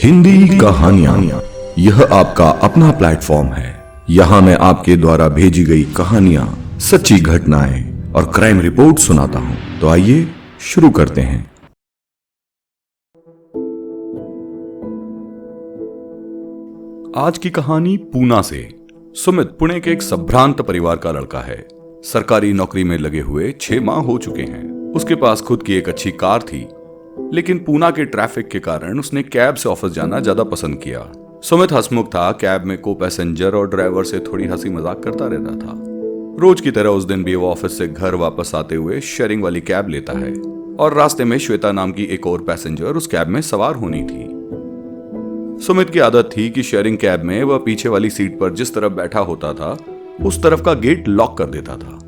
हिंदी कहानियां, यह आपका अपना प्लेटफॉर्म है। यहां मैं आपके द्वारा भेजी गई कहानियां, सच्ची घटनाएं और क्राइम रिपोर्ट सुनाता हूं। तो आइए शुरू करते हैं। आज की कहानी पूना से। सुमित पुणे के एक संभ्रांत परिवार का लड़का है। सरकारी नौकरी में लगे हुए 6 माह हो चुके हैं। उसके पास खुद की एक अच्छी कार थी, लेकिन पूना के ट्रैफिक के कारण उसने कैब से ऑफिस जाना ज्यादा पसंद किया। सुमित हंसमुख था। कैब में को पैसेंजर और ड्राइवर से थोड़ी हंसी मजाक करता रहता था। रोज की तरह उस दिन भी वो ऑफिस से घर वापस आते हुए शेयरिंग वाली कैब लेता है और रास्ते में श्वेता नाम की एक और पैसेंजर उस कैब में सवार होनी थी। सुमित की आदत थी कि शेयरिंग कैब में वह पीछे वाली सीट पर जिस तरफ बैठा होता था उस तरफ का गेट लॉक कर देता था।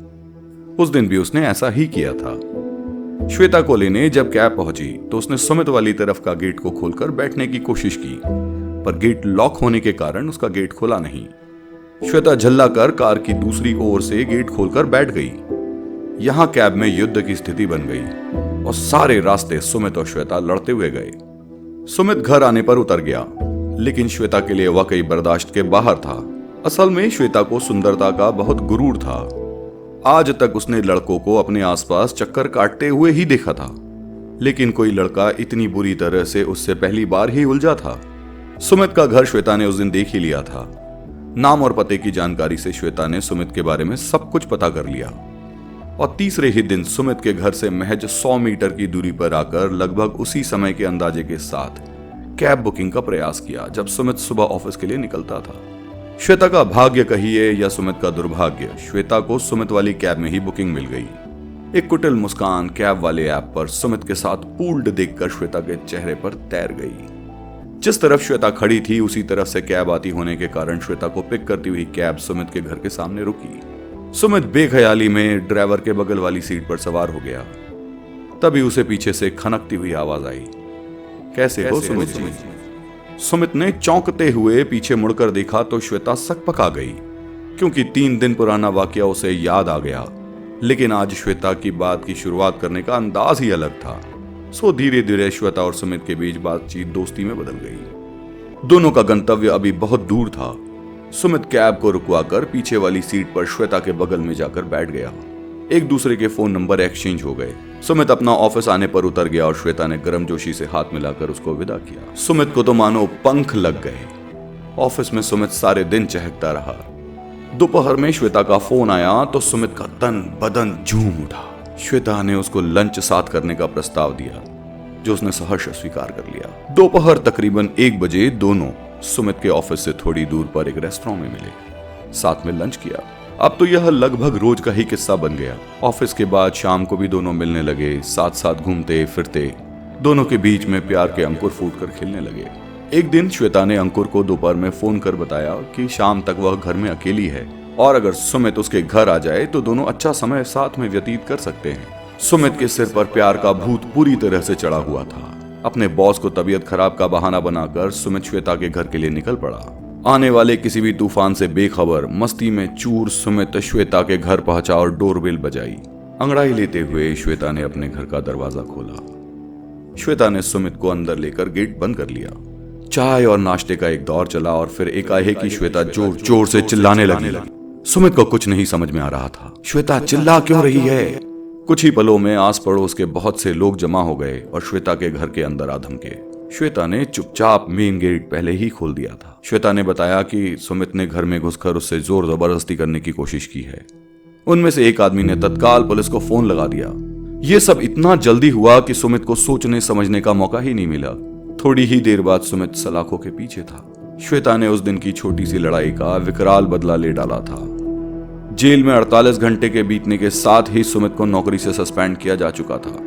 उस दिन भी उसने ऐसा ही किया था। श्वेता को लेने जब कैब पहुंची तो उसने सुमित वाली तरफ का गेट को खोलकर बैठने की कोशिश की, पर गेट लॉक होने के कारण उसका गेट खुला नहीं। श्वेता झल्ला कर कार की दूसरी ओर से गेट खोलकर बैठ गई। यहां कैब में युद्ध की स्थिति बन गई और सारे रास्ते सुमित और श्वेता लड़ते हुए गए। सुमित घर आने पर उतर गया, लेकिन श्वेता के लिए वाकई बर्दाश्त के बाहर था। असल में श्वेता को सुंदरता का बहुत गुरूर था। आज तक उसने लड़कों को अपने आसपास चक्कर काटते हुए ही देखा था, लेकिन कोई लड़का इतनी बुरी तरह से उससे पहली बार ही उलझा था। सुमित का घर श्वेता ने उस दिन देख ही लिया था। नाम और पते की जानकारी से श्वेता ने सुमित के बारे में सब कुछ पता कर लिया और तीसरे ही दिन सुमित के घर से महज 100 मीटर की दूरी पर आकर लगभग उसी समय के अंदाजे के साथ कैब बुकिंग का प्रयास किया जब सुमित सुबह ऑफिस के लिए निकलता था। श्वेता का भाग्य कहिए या सुमित का दुर्भाग्य, श्वेता को सुमित वाली कैब में ही बुकिंग मिल गई। एक कुटिल मुस्कान कैब वाले ऐप पर सुमित के साथ पूल्ड देखकर श्वेता के चेहरे पर तैर गई। जिस तरफ श्वेता खड़ी थी उसी तरफ से कैब आती होने के कारण श्वेता को पिक करती हुई कैब सुमित के घर के सामने रुकी। सुमित बेख्याली में ड्राइवर के बगल वाली सीट पर सवार हो गया। तभी उसे पीछे से खनकती हुई आवाज आई, कैसे हो सुमित जी? सुमित ने चौंकते हुए पीछे मुड़कर देखा तो श्वेता सकपका गई, क्योंकि 3 दिन पुराना वाकया उसे याद आ गया। लेकिन आज श्वेता की बात की शुरुआत करने का अंदाज ही अलग था। सो धीरे धीरे श्वेता और सुमित के बीच बातचीत दोस्ती में बदल गई। दोनों का गंतव्य अभी बहुत दूर था। सुमित कैब को रुकवाकर पीछे वाली सीट पर श्वेता के बगल में जाकर बैठ गया। एक दूसरे के फोन नंबर एक्सचेंज हो गए। सुमित अपना ऑफिस आने पर उतर गया और श्वेता ने गर्मजोशी से हाथ मिलाकर उसको विदा किया। सुमित को तो मानो पंख लग गए। ऑफिस में सुमित सारे दिन चहकता रहा। दोपहर में श्वेता का फोन आया तो सुमित का तन बदन झूम उठा। श्वेता ने उसको लंच साथ करने का प्रस्ताव दिया, जो उसने सहर्ष स्वीकार कर लिया। दोपहर तकरीबन 1 बजे दोनों सुमित के ऑफिस से थोड़ी दूर पर एक रेस्टोरेंट में मिले, साथ में लंच किया। अब तो यह लगभग रोज का ही किस्सा बन गया। ऑफिस के बाद शाम को भी दोनों मिलने लगे, साथ साथ घूमते फिरते। दोनों के बीच में प्यार के अंकुर फूटकर खिलने लगे। एक दिन श्वेता ने अंकुर को दोपहर में फोन कर बताया कि शाम तक वह घर में अकेली है और अगर सुमित उसके घर आ जाए तो दोनों अच्छा समय साथ में व्यतीत कर सकते हैं। सुमित के सिर पर प्यार का भूत पूरी तरह से चढ़ा हुआ था। अपने बॉस को तबीयत खराब का बहाना बनाकर सुमित श्वेता के घर के लिए निकल पड़ा। आने वाले किसी भी तूफान से बेखबर मस्ती में चूर सुमित श्वेता के घर पहुंचा और डोरबेल बजाई। अंगड़ाई लेते हुए श्वेता ने अपने घर का दरवाजा खोला। श्वेता ने सुमित को अंदर लेकर गेट बंद कर लिया। चाय और नाश्ते का एक दौर चला और फिर एकाएक ही श्वेता जोर जोर से चिल्लाने लगी। सुमित को कुछ नहीं समझ में आ रहा था। श्वेता चिल्ला क्यों रही है? कुछ ही पलों में आस पड़ोस के बहुत से लोग जमा हो गए और श्वेता के घर के अंदर आ धमके। श्वेता ने चुपचाप मेन गेट पहले ही खोल दिया था। श्वेता ने बताया कि सुमित ने घर में घुसकर उससे जोर जबरदस्ती करने की कोशिश की है। उनमें से एक आदमी ने तत्काल पुलिस को फोन लगा दिया। यह सब इतना जल्दी हुआ कि सुमित को सोचने समझने का मौका ही नहीं मिला। थोड़ी ही देर बाद सुमित सलाखों के पीछे था। श्वेता ने उस दिन की छोटी सी लड़ाई का विकराल बदला ले डाला था। जेल में 48 घंटे के बीतने के साथ ही सुमित को नौकरी से सस्पेंड किया जा चुका था।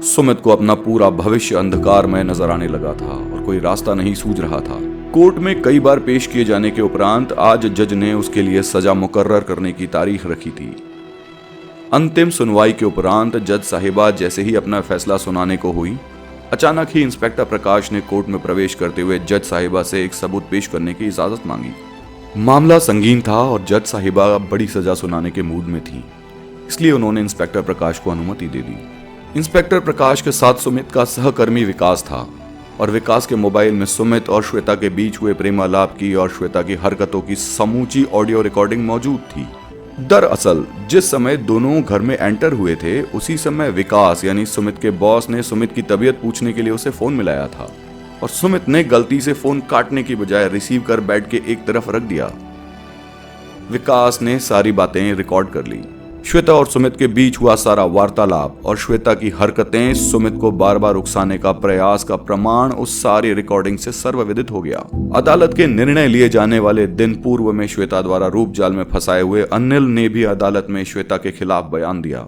सुमित को अपना पूरा भविष्य अंधकार में नजर आने लगा था और कोई रास्ता नहीं सूझ रहा था। कोर्ट में कई बार पेश किए जाने के उपरांत आज जज ने उसके लिए सजा मुकर्रर करने की तारीख रखी थी। अंतिम सुनवाई के उपरांत जज साहिबा जैसे ही अपना फैसला सुनाने को हुई, अचानक ही इंस्पेक्टर प्रकाश ने कोर्ट में प्रवेश करते हुए जज साहिबा से एक सबूत पेश करने की इजाजत मांगी। मामला संगीन था और जज साहिबा बड़ी सजा सुनाने के मूड में थी, इसलिए उन्होंने इंस्पेक्टर प्रकाश को अनुमति दे दी। इंस्पेक्टर प्रकाश के साथ सुमित का सहकर्मी विकास था और विकास के मोबाइल में सुमित और श्वेता के बीच हुए प्रेमालाप की और श्वेता की हरकतों की समूची ऑडियो रिकॉर्डिंग मौजूद थी। दरअसल जिस समय दोनों घर में एंटर हुए थे उसी समय विकास यानी सुमित के बॉस ने सुमित की तबीयत पूछने के लिए उसे फोन मिलाया था और सुमित ने गलती से फोन काटने की बजाय रिसीव कर बेड के एक तरफ रख दिया। विकास ने सारी बातें रिकॉर्ड कर ली। श्वेता और सुमित के बीच हुआ सारा वार्तालाप और श्वेता की हरकतें सुमित को बार बार उकसाने का प्रयास का प्रमाण उस सारी रिकॉर्डिंग से सर्वविदित हो गया। अदालत के निर्णय लिए जाने वाले दिन पूर्व में श्वेता द्वारा रूप जाल में फंसाए हुए अनिल ने भी अदालत में श्वेता के खिलाफ बयान दिया,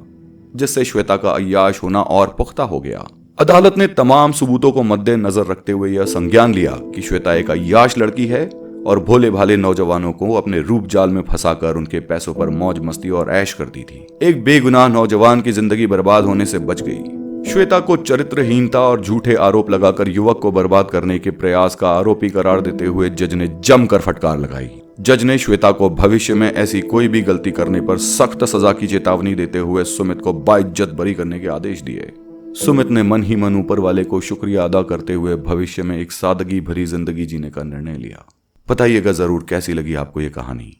जिससे श्वेता का अय्याश होना और पुख्ता हो गया। अदालत ने तमाम सबूतों को मद्देनजर रखते हुए यह संज्ञान लिया कि श्वेता एक अय्याश लड़की है और भोले भाले नौजवानों को अपने रूप जाल में फंसाकर उनके पैसों पर मौज मस्ती और ऐश करती थी। एक बेगुनाह नौजवान की जिंदगी बर्बाद होने से बच गई। श्वेता को चरित्रहीनता और झूठे आरोप लगाकर युवक को बर्बाद करने के प्रयास का आरोपी करार देते हुए जज ने जमकर फटकार लगाई। जज ने श्वेता को भविष्य में ऐसी कोई भी गलती करने पर सख्त सजा की चेतावनी देते हुए सुमित को बाइज्जत बरी करने के आदेश दिए। सुमित ने मन ही मन ऊपर वाले को शुक्रिया अदा करते हुए भविष्य में एक सादगी भरी जिंदगी जीने का निर्णय लिया। बताइएगा जरूर कैसी लगी आपको ये कहानी।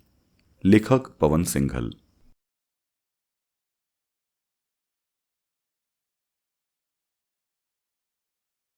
लेखक पवन सिंघल।